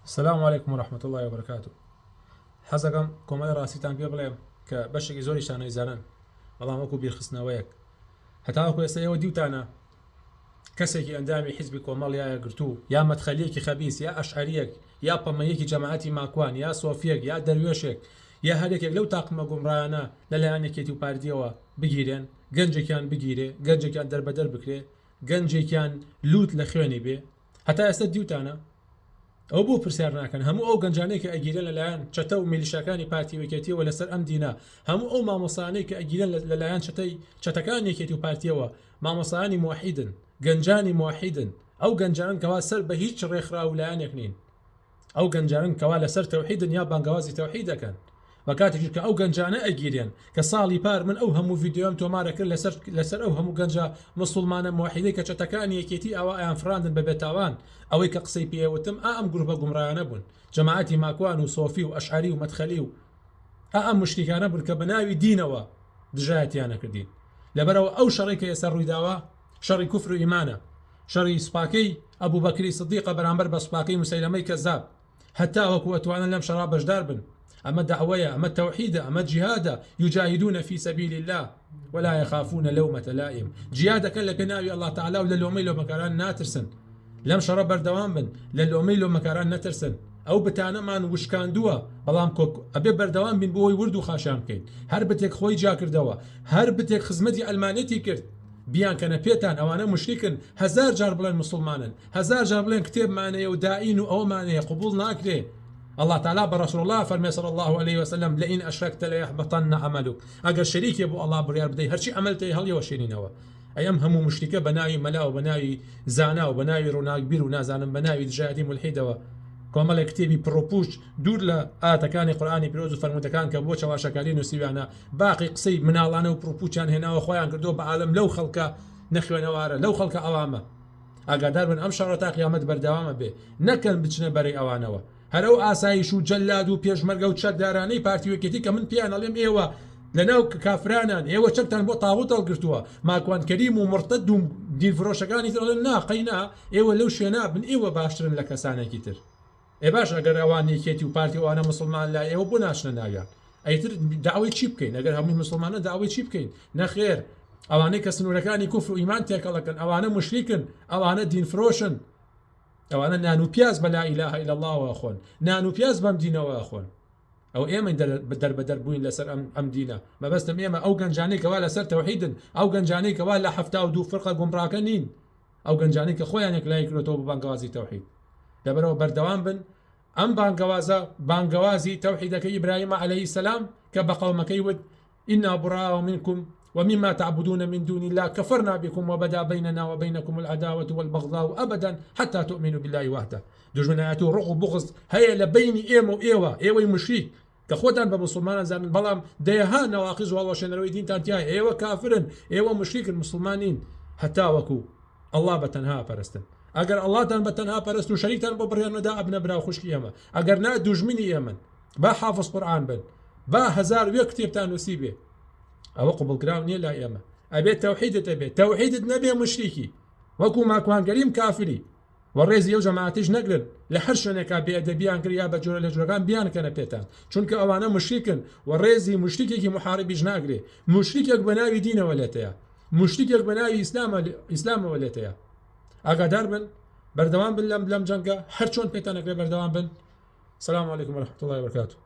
السلام عليكم ورحمة الله وبركاته. حەزەکەم کۆمەڵی ڕاستیتان پێ بڵێم کە بەشێکی زۆریشتان نەیزانن، بەڵام وەکو بیرخستنەوەیەک هەتاوەکو ئێستا ئێوە دیوتانە کەسێکی ئەندامی حیزبی کۆمەڵیایە گرتوو، یا مەدخەلیەکی خەبیس، یا ئەشعەریەک، یا پەمەیەکی جەماعەتی ماکوان، یا سۆفیەک، یا دەروێشێک، یا هەرێکێک لەو تاقمە گومڕایانە لەلایەن یەکێتی و پارتیەوە بگیرێن، گەنجێکیان بگیرێ، گەنجێکیان دەربەدەر بکرێ، گەنجێکیان لوت لە خوێنی بێ. هەتا ئێستا دیوتانە ئەو بۆ پرسیار ناکەن هەموو ئەو گەنجانەی کە ئەگیرێن لەلایەن چەتە و میلیشەکانی پارتی یەکێتیەوە لەسەر ئەم دینە، هەموو ئەو مامۆسانەی کە ئەگیرێن لەلایەن چەتەکان یەکێتی و پارتیەوە، مامۆسایانی موحیدن، گەنجانی موحیدن، ئەو گەنجانن کەوا سەر بە هیچ ڕێکخراو لایەنێک نین، ئەو گەنجانن کەوا لەسەر تەوحیدن یا بانگەوازی تەوحید دەکەن. بە کاتێکی کە ئەو گەنجانە ئەگیرێن کە ساڵی پار من ئەو هەموو ڤیدیۆم تۆمارە کرد لەسەر ئەو هەموو گەنجە موسڵمانە موحیدەی کە چەتەکانی یەکێتی ئەوە ئەیان فراندن بە بێتاوان، ئەوەی کە قسەی پێوتم ئەم گروپە گومڕایانە بوون، جەماعەتی ماکوان و سۆفی و ئەشعەری و مەدخەلی و ئەم مشتیکانە بوون کە بە ناوی دینەوە دژایەتیانە کردین. لەبەرەوە ئەو شەڕی کە ئێستا ڕوویداوە شەڕی کوفر و ئیمانە، شەڕی سوپاکەی ئەبوو بەکری سدیقە بەرامبەر بە سوپاکەی موسەیلەمەی کەزاب، هەتا وەکو ئەتوانن لەم شەڕا بەشدار بن. أما دعوية، أما التوحيد، أما الجهاد، يجاهدون في سبيل الله ولا يخافون لومة لائم. جهاد كان لبناوي الله تعالى ولا لومي لو مكاران ناترسن، لم شرب بردوام بن للومي لو مكاران ناترسن، أو بتانا مان وش كان دوا بلام كوك أبي بردوام بن بوي وردو خاشام كين، هربتك خوي جاكر دوا، هربتك خزمتي ألمانيتي كرت، بيان كان بيتان أو أنا مشركن هزار جار بلين مسلمانا، هزار جار بلين كتاب معناه وداعين أو معناه قبول ناكله. الله تعالى برسول الله فرمي صلى الله عليه وسلم لئن أشركت ليحبطن عملك. أجر شريك يبو الله بريار بدي هرشي عملته هل يوشينينوا أيام همو مشركة بناوي ملا وبناوي زانا وبناوي روناق بير ونازانا بناوي دجاهدي ملحدة كومال كتابي بروبوش دور لا آتكاني قرآني بروز فرموتكان كبوشة واشكالين وسيبانا باقي قصي من الله وبروبوشان هنا وخويان كردو بعالم لو خلق نخوة نوارة لو خلق أوامه أقدر من أمشارة قيامة بردوامه به نكن بتشنا بري أوانوا هەرو ئاسایش و جەلاد و پێشمەرگە و چەکدارانەی پارتیوەکێتی کە من پیان ئەڵێم ئێوە لەناو کافرانان ئێوە چەکتان بۆ تاغوت هەڵگرتووە، ماکوان کەریم و مرتەد و دیرفرۆشەکانی تر ئەڵێن نا قەینا ئێوە لەو شوێنە بن ئێوە باشترن لە کەسانێکی تر. ئێ باش ئەگەر ئەوان یەکێتی و پارتیوانە مسلمان لا ئێوە بۆ ناشنە ناویان ئەیتر داوای چی بکەین؟ ئەگەر هەمووی مسلمانە داوای چی بکەین؟ نەخێر، ئەوانەی کە سنوورەکانی کوفر و ئیمان تێکەڵەکەن، ئەوانە مشریکن، ئەوانە دینفرۆشن، ئەوانە نان و پیاز بە لا ئیلاهە ئیلا الله ئەخۆن، نان و پیاز بەم دینەوە ئەخۆن. ئەو ئێمە دەربەدەر بووین لەسەر ئەم دینە، مەبەستم ئێمە ئەو گەنجانەی کەوا لەسەر تەوحیدن، ئەو گەنجانەی کەوا لە 72 فرقە گومڕاکە نین، ئەو گەنجانەی کە خۆیان یەکلای کردوتەوە بە بانگەوازی تەوحید. لەبەرەوە بەردەوام بن ئەم بانگەوازە بانگەوازی تەوحیدەکەی ئیبراهیم عەلەیهی السەلام کە بە قەومەکەی وت ئینا براء منکم ومما تعبدون من دون الله كفرنا بكم وبدا بيننا وبينكم العداوة والبغضاء أبدا حتى تؤمنوا بالله وحده. دجمناتو رغب بغض هيا لبين إيمو إيوة مشرك كخوتان بمسلمان زان بلام ديها نواقض والوشن روي دين تانتياي إيوة كافرن إيوة مشرك المسلمانين حتى وكو الله بتنها برستن. أجر الله تان بتنها برستو شريك تان ببريان دا ابن برا خوش قيامة أجر نا دجمني يمن با حافظ قرآن بن با هزار ويكتب تان وسيبه أو قبل كراوني لا ياما أبي توحيد أبي توحيد نبي مشركي وكو ما كان كريم كافري والرئيس يو جماعتيش نقرن لحرشنا بأدبيان كريا بجور الهجران بيان كان بيتان شونك أوانا مشركن والرئيس مشركي محاربي جناقري مشركك بناوي دين ولاتيا مشركك بناوي إسلام ولاتيا أقدر بن بردوان بن لم جنگا هرشون بيتان أقري بردوان بن. السلام عليكم ورحمة الله وبركاته.